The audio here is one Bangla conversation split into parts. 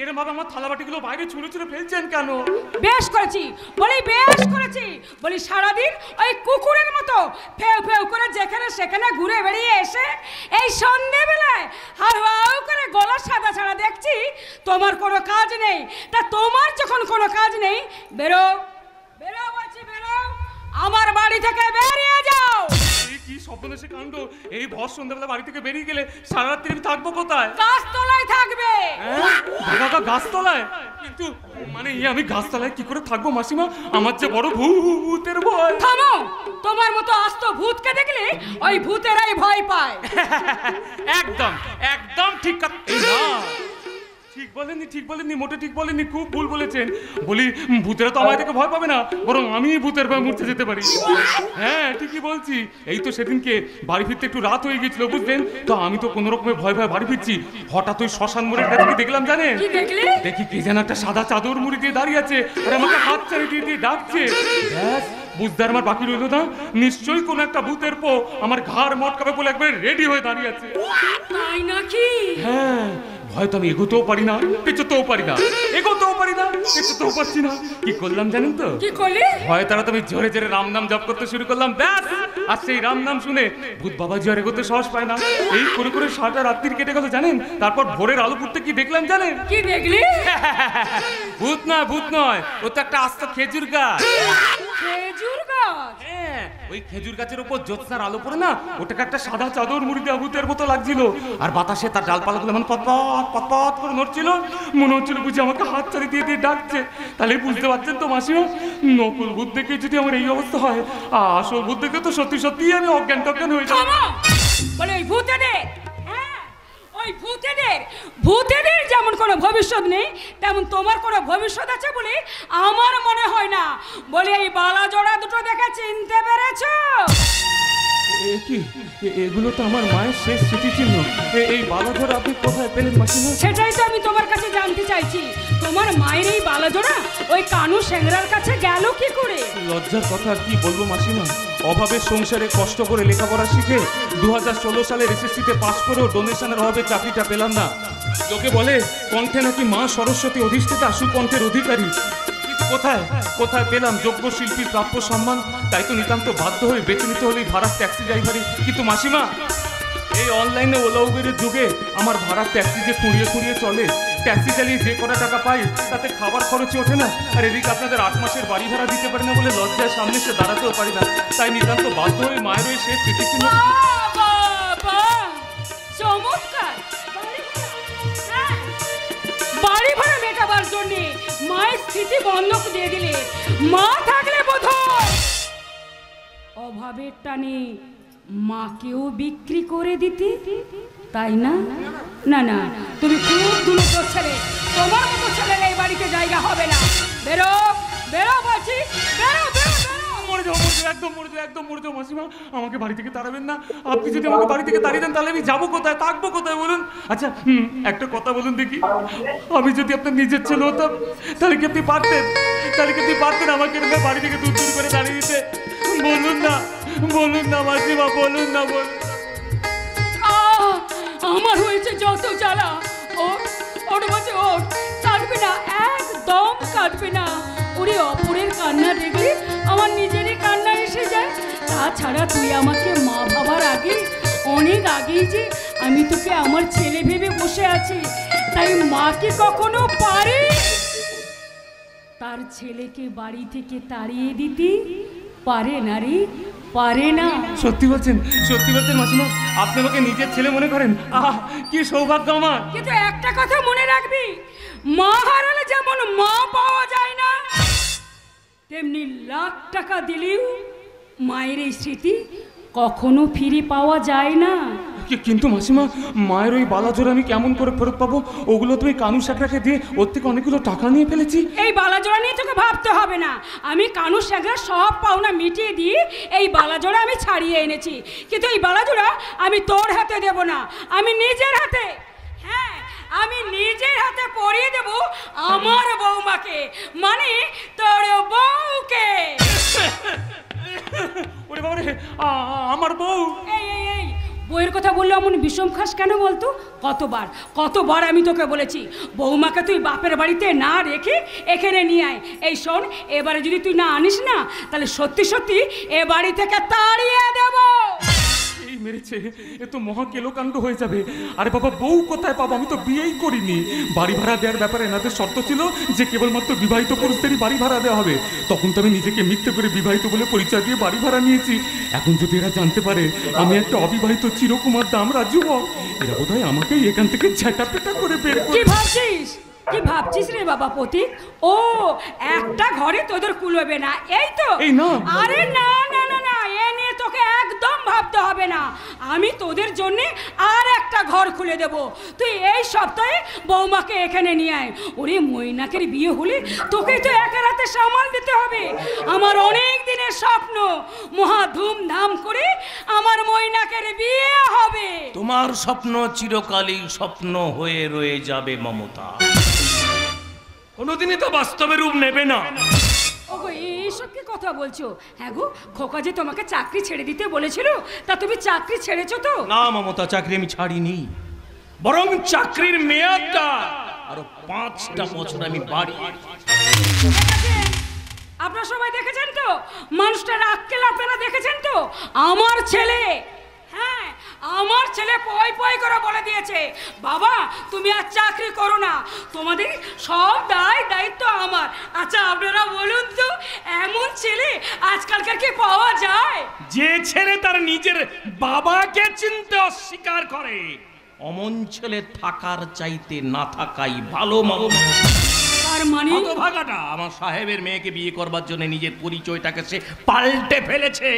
এরকম ভাবে আমার থালা বাটিগুলো বাইরে ছুঁড়ে ছুঁড়ে ফেলছেন কেন? বেশ করেছি বেশ করেছি বলি, সারাদিন ওই কুকুরের মতো ফেউ ফেউ করে যেখানে সেখানে ঘুরে বেরিয়ে এসে এই সন্ধেবেলায় হাউ হাউ করে গলা সাদা ছাড়া দেখছি তোমার কোনো কাজ নেই। তা তোমার যখন কোনো কাজ নেই, বেরো বেরো বলছি, বেরো আমার বাড়ি থেকে বেরিয়ে যাও। কি স্বপ্নদেশে কাণ্ড! এই ভর সন্ধ্যাবেলা বাড়ি থেকে বেরিয়ে গেলে সারা রাত্রি আমি থাকবো কোথায়? গাছতলায় থাকবে। দাদা গাছতলায়? কিন্তু মানে আমি গাছতলায় কি করে থাকবো মাসিমা? আমার যে বড় ভূতের ভয়। থামো, তোমার মতো আস্ত ভূতকে দেখলে ওই ভূতেরাই ভয় পায়। একদম একদম ঠিক কথা। ঠিক বলেননি, মোটে ঠিক বলেননি, খুব ভুল বলেছেন। বলি ভূতেরা তো আমায় দেখে ভয় পাবে না, বরং আমি ভূতের ভয় মরতে যেতে পারি। হ্যাঁ ঠিকই বলছি। এই তো সেদিনকে বাড়ি ফিরতে একটু রাত হয়ে গেছিল, বুঝলেন তো? আমি তো কোনো রকমের ভয় বাড়ি ফিরছি, হঠাৎ ওই শ্মশান মোড়ের কাছে দেখলাম, জানেন? দেখি কে যেন একটা সাদা চাদর মুড়ি দিয়ে দাঁড়িয়ে আছে আর আমাকে হাত চালিয়ে দিয়ে দিয়ে ডাকছে। বুঝতে আমার বাকি রইল না, নিশ্চয়ই কোন একটা ভূতের পো আমার ঘাড় মটকাবে বলে একবার রেডি হয়ে দাঁড়িয়ে আছে। তাই নাকি? হ্যাঁ, হয়তো আমি এগোতেও পারি না, পেছোতেও পারি না, এগোতেও পারি না, পেছোতেও পারছি না। কি করলাম জানেন তো? কি করলি? ভয় তারা তো আমি জোরে জোরে রাম নাম জপ করতে শুরু করলাম। ব্যাস, আর সেই রাম নাম শুনে ভূত বাবাজি আর এগোতে সাহস পায় না। এই করে করে সারাটা রাত্রি কেটে গেল, জানেন? তারপর ভোরের আলো ফুটতে কি দেখলাম জানেন? কি দেখলি? ভূত নয়, ও তো একটা আস্ত খেজুর গাছ। খেজুর গাছ? হ্যাঁ, ওই খেজুর গাছের উপর জ্যোৎস্নার আলো পড়ে না, ওটাকে একটা সাদা চাদর মুড়ি দেওয়া ভূতের মতো লাগছিল। আর বাতাসে তার ডালপালাগুলো মানে পতপত পতপত করে নড়ছিল, মনে হচ্ছিল বুঝি আমাকে হাত চালি দিয়ে দিয়ে ডাকছে। তাহলে বুঝতে পারছেন তো মাসিমা, নকল ভূত দেখে যদি আমার এই অবস্থা হয়, আসল ভূত দেখে তো সত্যি সত্যিই আমি অজ্ঞান টজ্ঞান হয়ে যাব। বলে ওই ভূতেদের যেমন কোনো ভবিষ্যৎ নেই, তেমন তোমার কোনো ভবিষ্যৎ আছে বলে আমার মনে হয় না। বলে এই বালা জোড়া দুটো দেখে চিনতে পেরেছো? এগুলো তো আমার মায়ের শেষ স্মৃতিচিহ্ন। এই বালাজোড়া আপনি কোথায় পেলেন মাসিমা? সেটাই তো আমি তোমার কাছে জানতে চাইছি। তোমার মায়ের এই বালাজোড়া ওই কানু সেংরার কাছে গেল কি করে? লজ্জার কথা কি বলবো মাসিমা, অভাবের সংসারে কষ্ট করে লেখাপড়া শিখে 2016 সালের এসএসসিতে পাশ করেও ডোনেশনের অভাবে চাকরিটা পেলাম না। লোকে বলে কণ্ঠে নাকি মা সরস্বতী অধিষ্ঠিতা, সুকণ্ঠের অধিকারী। কোথায় পেলাম যোগ্য শিল্পীর প্রাপ্য সম্মান? তাই তো নিতান্ত বাধ্য হয়ে বেছে নিতে হলেই ভাড়ার ট্যাক্সি ড্রাইভারি। কিন্তু মাসিমা, এই অনলাইনে ওলা উবেরের যুগে আমার ভাড়ার ট্যাক্সি যে খুঁড়িয়ে চলে, ট্যাক্সি চালিয়ে যে কটা টাকা পাই তাতে খাবার খরচে ওঠে না। আর এদিকে আপনাদের 8 মাসের বাড়ি ভাড়া দিতে পারি না বলে লজ্জায় সামনে সে দাঁড়াতেও পারি না। তাই নিতান্ত বাধ্য হয়ে মায়ের ওই শেষ স্মৃতিচিহ্ন। চমৎকার! বাড়ি ভাড়া মেটাবার জন্য মায়ের স্মৃতি বন্ধক দিয়ে দিলে। মা থাকলে বোধহয় অভাবের টানে মাকেও বিক্রি করে দিতে, তাই না? না না, তুমি খুব দুটো ছেলে, তোমার মতো ছেলের এই বাড়িতে জায়গা হবে না। বেরো বেরো বলছি, বেরো বেরো বেরো। একদম মরে যাও মাসিমা, আমাকে বাড়ি থেকে তাড়াবেন না। আপনি যদি আমাকে বাড়ি থেকে তাড়িয়ে দেন তাহলে আমি যাবো কোথায়, থাকবো কোথায় বলুন? আচ্ছা একটা কথা বলুন দেখি, আমি যদি আপনার নিজের ছেলে হতাম তাহলে কি আপনি পারতেন আমাকে বাড়ি থেকে দূর করে তাড়িয়ে দিতে? বলুন না মাসিমা, বলুন না। আমার হয়েছে যত জ্বালা। ওর বলছে ওর কাটবে না, একদম কাটবে না। ওরে অপরের কান্না দেখলে আমার নিজেরই কান্না এসে যায়। তাছাড়া তুই আমাকে মা ভাবার আগে, অনেক আগেই যে আমি তোকে আমার ছেলে ভেবে বসে আছি, তাই মা কি কখনো পারে তার ছেলেকে বাড়ি থেকে তাড়িয়ে দিতে? পারে না রে, পারে না। সত্যি বলছেন মাসিমা, আপনি আমাকে নিজের ছেলে মনে করেন? কি সৌভাগ্য আমার। কিন্তু একটা কথা মনে রাখবি, মা হারালে যেমন মা পাওয়া যায় না, তেমনি লাখ টাকা দিলেও মায়ের এই স্মৃতি কখনো ফিরে পাওয়া যায় না। কিন্তু মাসিমা, মায়ের ওই বালাজোড়া আমি কেমন করে ফেরত পাবো? ওগুলো তুমি কানু শেখরাকে দিয়ে ওর থেকে অনেকগুলো টাকা নিয়ে ফেলেছি। এই বালাজোড়া নিয়ে তোকে ভাবতে হবে না। আমি কানু শেখরার সব পাওনা মিটিয়ে দিয়ে এই বালাজোড়া আমি ছাড়িয়ে এনেছি। কিন্তু এই বালাজোড়া আমি তোর হাতে দেব না, আমি নিজের হাতে, হ্যাঁ আমি নিজের হাতে পরিয়ে দেব আমার বৌমাকে, মানে তোর বউকে। ওরে বাবা রে, আমার বউ! এই বইয়ের কথা বললো এমন বিষম খাস কেন বলতো? কতবার আমি তোকে বলেছি বৌমাকে তুই বাপের বাড়িতে না রেখে এখানে নিয়ে আয়। এই শোন, এবারে যদি তুই না আনিস না তাহলে সত্যি সত্যি এ বাড়ি থেকে তাড়িয়ে দেবো। এই মেরেছে, এ তো মহা কেলোকাণ্ড হয়ে যাবে। আরে বাবা, বউ কোথায় পাবো? আমি তো বিয়েই করিনি। বাড়ি ভাড়া দেওয়ার ব্যাপারে এনাদের শর্ত ছিল যে কেবলমাত্র বিবাহিত পুরুষদেরই বাড়ি ভাড়া দেওয়া হবে। তখন তো আমি নিজেকে মিথ্যে করে বিবাহিত বলে পরিচয় দিয়ে বাড়ি ভাড়া নিয়েছি। এখন যদি এরা জানতে পারে আমি একটা অবিবাহিত চিরকুমার দামরা যুবক, এরা বোধহয় আমাকেই এখান থেকে ঝাঁটাপেটা করে বের কি করে। ভাবছিস রে বাবা প্রতীক? ও একটা ঘরে তোদের কুলোবে না, এই তো? এই না। আরে না না না না, এ নিয়ে তোকে একদম ভাবতে হবে না। আমি তোদের জন্য আর একটা ঘর খুলে দেব। তুই এই সপ্তাহে বৌমাকে এখানে নিয়ে আয়। ওরে মৈনাকের বিয়ে হলে তোকে তো একা রাতে সামাল দিতে হবে। আমার অনেক দিনের স্বপ্ন, মহা ধুমধাম করে আমার মৈনাকের বিয়ে হবে। তোমার স্বপ্ন চিরকালই স্বপ্ন হয়ে রয়ে যাবে মমতা, কোনোদিনই তো বাস্তবে রূপ নেবে না। ওগো, এইসব কি কথা বলছো? হ্যাঁ গো, খোকা যে তোমাকে চাকরি ছেড়ে দিতে বলেছিল, তা তুমি চাকরি ছেড়েছো তো? না মমতা, চাকরি আমি ছাড়িনি, বরং চাকরির মেয়াদটা আরো 5টা বছর আমি বাড়িয়ে। আপনারা সবাই দেখেছেন তো মানুষটার আক্কেল? আপনারা দেখেছেন তো? আমার ছেলে, হ্যাঁ আমার ছেলে পয় পয় করে বলে দিয়েছে, বাবা তুমি আর চাকরি করো না, তোমাদের সব দায়িত্ব আমার। আচ্ছা আপনারা বলুন তো, এমন ছেলে আজকালকার কি পাওয়া যায়? যে ছেলে তার নিজের বাবাকে চিনতে অস্বীকার করে, অমন ছেলে থাকার চাইতে না থাকাই ভালো মমতা। তার মানে হতভাগাটা আমার সাহেবের মেয়েকে বিয়ে করবার জন্য নিজের পরিচয়টাকে সে পাল্টে ফেলেছে।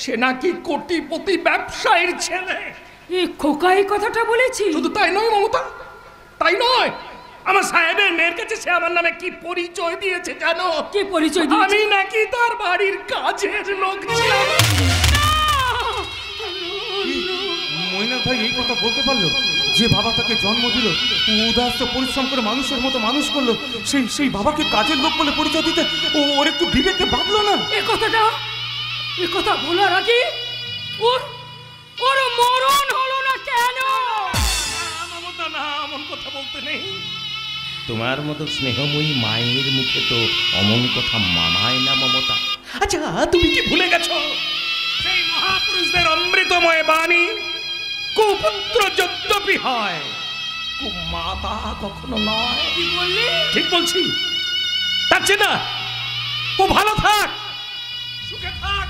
সে নাকি কোটিপতি ব্যবসায়ীর ছেলে। এই খোকাই কথাটা বলেছি? শুধু তাই নয় মমতা, তাই নয়, আমার সাহেবের মেয়ের কাছে সে আমার নামে কি পরিচয় দিয়েছে জানো? কি পরিচয় দিয়েছে? আমি নাকি তার বাড়ির কাজের লোক ছিলাম। মৈনাক ভাই এই কথা বলতে পারলো? যে বাবা তাকে জন্ম দিল, উদাস্ত পরিশ্রম করে মানুষের মতো মানুষ করলো, সেই বাবাকে কাজের লোক বলে পরিচয় দিতে ওর একটু বিবেকে ভাবলো না? এ কথা বলার আগে ওর মরণ হলো না কেন? মমতা না, এমন কথা বলতে নেই। তোমার মতো স্নেহময়ী মায়ের মুখে তো অমন কথা মানায় না মমতা। আচ্ছা তুমি কি ভুলে গেছো সেই মহাপুরুষদের অমৃতময় বাণী, কুপুত্র যদ্যপি হয় কুমাতা কখনো নয়। কি বললি? ঠিক বলছি, তার চেয়ে না ও ভালো থাক, সুখে থাক।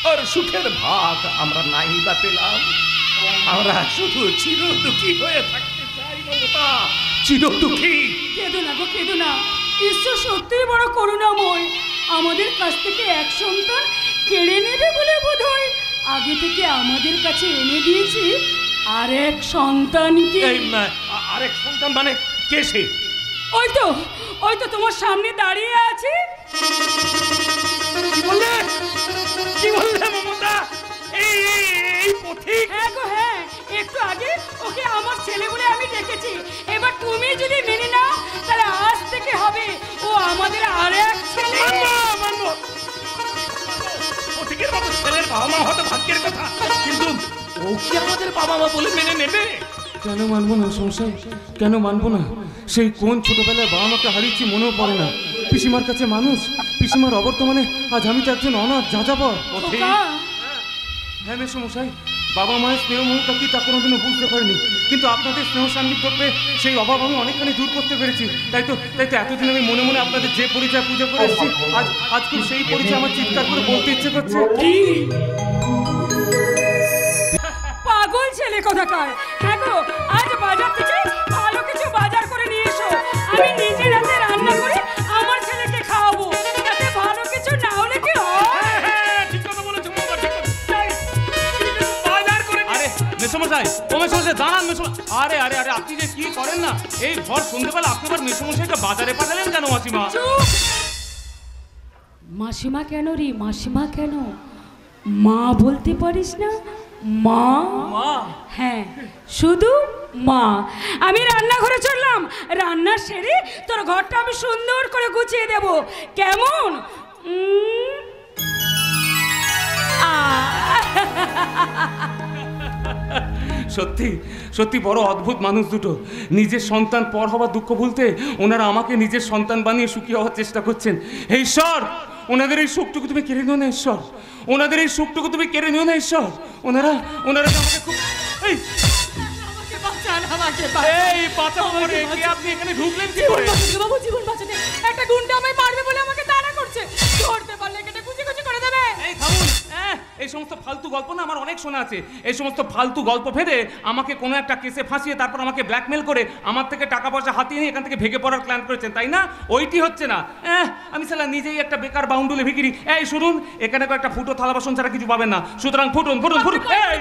আর সুখের ভাগ আমরা নাই বা পেলাম, আমরা শুধু চির দুঃখী হয়ে থাকতে চাই মমতা, চির দুঃখী। কেঁদো না গো, কেঁদো না। ঈশ্বর সত্যিই বড় করুণাময়। আমাদের কাছ থেকে এক সন্তান কেড়ে নেবে বলে বোধহয় আগে থেকে আমাদের কাছে এনে দিয়েছি আরেক সন্তানকে। আরেক সন্তান মানে কে সে? ওই তো তোমার সামনে দাঁড়িয়ে আছে। কি বললে মমতা? এই পথিক? হ্যাঁ গো হ্যাঁ, একটু আগে ওকে আমার ছেলে বলে আমি দেখেছি। এবার তুমি যদি মেনে নাও তাহলে আজ থেকে হবে ও আমাদের আরেক ছেলে। পথিকের মতো ছেলের বাবা মা হয়তো ভাগ্যের কথা, কিন্তু ও কি আমাদের বাবা মা বলে মেনে নেবে? কেন মানবো না সংসার, কেন মানবো না? সেই কোন ছোটবেলায় বাবা মাকে হারিয়েছি মনেও পড়ে না। পিসিমার কাছে মানুষ, পিসিমার অবর্তমানে আজ আমি তো একজন অনাথ যাযাবর। হ্যাঁ মেসমশাই, বাবা মায়ের স্নেহ মমতা কি তা কোনোদিনও বুঝতে পারিনি, কিন্তু আপনাদের স্নেহ সান্নিধ্য পেয়ে সেই অভাব আমি অনেকখানি দূর করতে পেরেছি। তাই তো এতদিন আমি মনে মনে আপনাদের যে পরিচয় পুজো করে এসেছি, আজকে সেই পরিচয় আমার চিৎকার করে বলতে ইচ্ছে করছে। পাগল ছেলে কোথাকার। হ্যাঁ গো, আজ বাজার থেকে ভালো কিছু বাজার করে নিয়ে এসো। আমি নিজের হাতে রান্না করে আমার ছেলেকে খাওয়াবো। তাতে ভালো কিছু না হলে কি হয়? ঠিক কথা বলেছো মমতা, ঠিক কথা। বাজার করে আরে মেসমশাই, ও মেসমশাই দাঁড়ান মেসমশাই। আরে আরে আরে আপনি যে কি করেন না, এই ভর সন্ধ্যেবেলা আপনি আবার মেসমশাইকে বাজারে পাঠালেন কেন মাসিমা? মাসিমা কেন রে, মাসিমা কেন? মা বলতে পারিস না? মা? হ্যাঁ, শুধু মা। আমি রান্নাঘরে চললাম, রান্না সেরে তোর ঘরটা আমি সুন্দর করে গুছিয়ে দেব, কেমন? সত্যি সত্যি বড় অদ্ভুত মানুষ দুটো। নিজের সন্তান পর হওয়ার দুঃখ ভুলতে ওনারা আমাকে নিজের সন্তান বানিয়ে সুখী হওয়ার চেষ্টা করছেন। হে ঈশ্বর, ওনাদের এই সুখটুকু তুমি কেড়ে নিও না ঈশ্বর, ওনাদের এই সুখটুকু তুমি কেড়ে নিও না ঈশ্বর। ওনারা ওনারা তো আমাকে খুব এই আমাকে বাঁচান, আমাকে এই বাঁচাবো করে কি আপনি এখানে ঢুকলেন কি করে? বাবু, জীবন বাঁচাতে একটা গুন্ডা আমায় মারবে বলে আমাকে তাড়া করছে। ধরতে পারলে কেটে কুচি কুচি করে দেবে। এই থামুন, এই সমস্ত ফালতু গল্প না আমার অনেক শোনা আছে। এই সমস্ত ফালতু গল্প ফেলে আমাকে কোনো একটা কেসে ফাঁসিয়ে তারপর আমাকে ব্ল্যাকমেল করে আমার থেকে টাকা পয়সা হাতিয়ে নিয়ে এখান থেকে ভেগে পড়ার প্ল্যান করেছেন, তাই না? ওইটি হচ্ছে না। আমি সালা নিজেই একটা বেকার বাউন্ডুলে ভিখিরি। এই শুনুন, এখানে একটা ফুটো থালা বাসন ছাড়া কিছু পাবেন না, সুতরাং ফুটুন ফুটুন ফুটুন। এই